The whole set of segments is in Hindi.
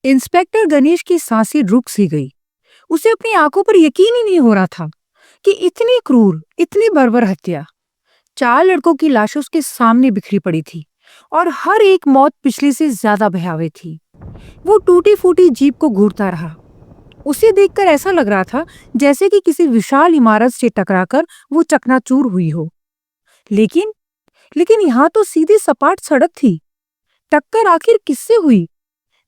इंस्पेक्टर गणेश की सांसें रुक सी गई। उसे अपनी आंखों पर यकीन ही नहीं हो रहा था कि इतनी क्रूर, इतनी बर्बर हत्या। 4 लड़कों की लाशें उसके सामने बिखरी पड़ी थी और हर एक मौत पिछले से ज्यादा भयावह थी। वो टूटी फूटी जीप को घूरता रहा। उसे देखकर ऐसा लग रहा था जैसे कि किसी विशाल इमारत से टकराकर वो चकनाचूर हुई हो। लेकिन लेकिन यहाँ तो सीधी सपाट सड़क थी। टक्कर आखिर किससे हुई?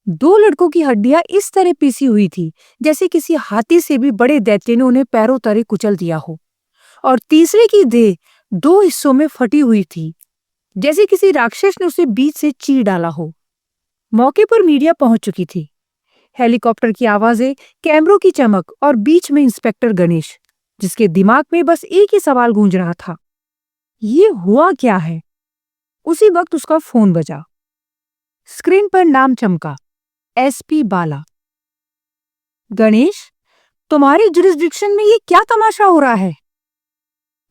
2 लड़कों की हड्डियां इस तरह पीसी हुई थी जैसे किसी हाथी से भी बड़े दैत्य ने उन्हें पैरों तले कुचल दिया हो। और तीसरे की देह 2 हिस्सों में फटी हुई थी, जैसे किसी राक्षस ने उसे बीच से चीर डाला हो। मौके पर मीडिया पहुंच चुकी थी। हेलीकॉप्टर की आवाजें, कैमरों की चमक और बीच में इंस्पेक्टर गणेश, जिसके दिमाग में बस एक ही सवाल गूंज रहा था, ये हुआ क्या है? उसी वक्त उसका फोन बजा। स्क्रीन पर नाम चमका, एसपी बाला। गणेश, तुम्हारी जुरिस्डिक्शन में ये क्या तमाशा हो रहा है?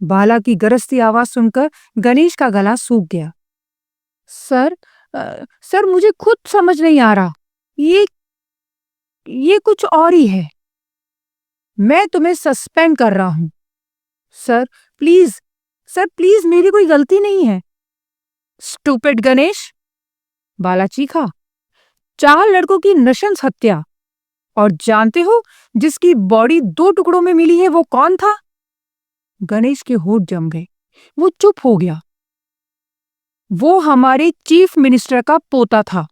बाला की गरजती आवाज सुनकर गणेश का गला सूख गया। सर, सर मुझे खुद समझ नहीं आ रहा। ये कुछ और ही है। मैं तुम्हें सस्पेंड कर रहा हूं। सर प्लीज, सर प्लीज, मेरी कोई गलती नहीं है। स्टूपिड गणेश, बाला चीखा। 4 लड़कों की नृशंस हत्या, और जानते हो जिसकी बॉडी 2 टुकड़ों में मिली है वो कौन था? गणेश के होंठ जम गए। वो चुप हो गया। वो हमारे चीफ मिनिस्टर का पोता था।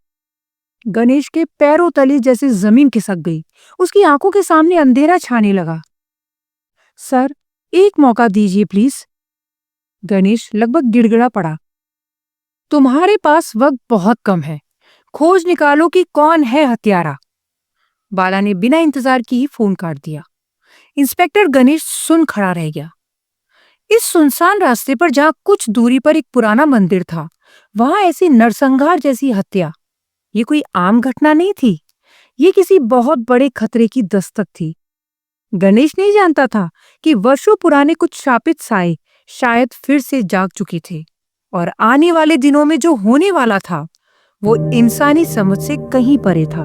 गणेश के पैरों तले जैसे जमीन खिसक गई। उसकी आंखों के सामने अंधेरा छाने लगा। सर, एक मौका दीजिए प्लीज। गणेश लगभग गिड़गिड़ा पड़ा। तुम्हारे पास वक्त बहुत कम है। खोज निकालो कि कौन है हत्यारा। बाला ने बिना इंतजार किए फोन काट दिया। इंस्पेक्टर गणेश सुन खड़ा रह गया। इस सुनसान रास्ते पर जहां कुछ दूरी पर एक पुराना मंदिर था, वहां ऐसी नरसंहार जैसी हत्या, ये कोई आम घटना नहीं थी। ये किसी बहुत बड़े खतरे की दस्तक थी। गणेश नहीं जानता था कि वर्षों पुराने कुछ शापित साए शायद फिर से जाग चुके थे, और आने वाले दिनों में जो होने वाला था वो इंसानी समझ से कहीं परे था।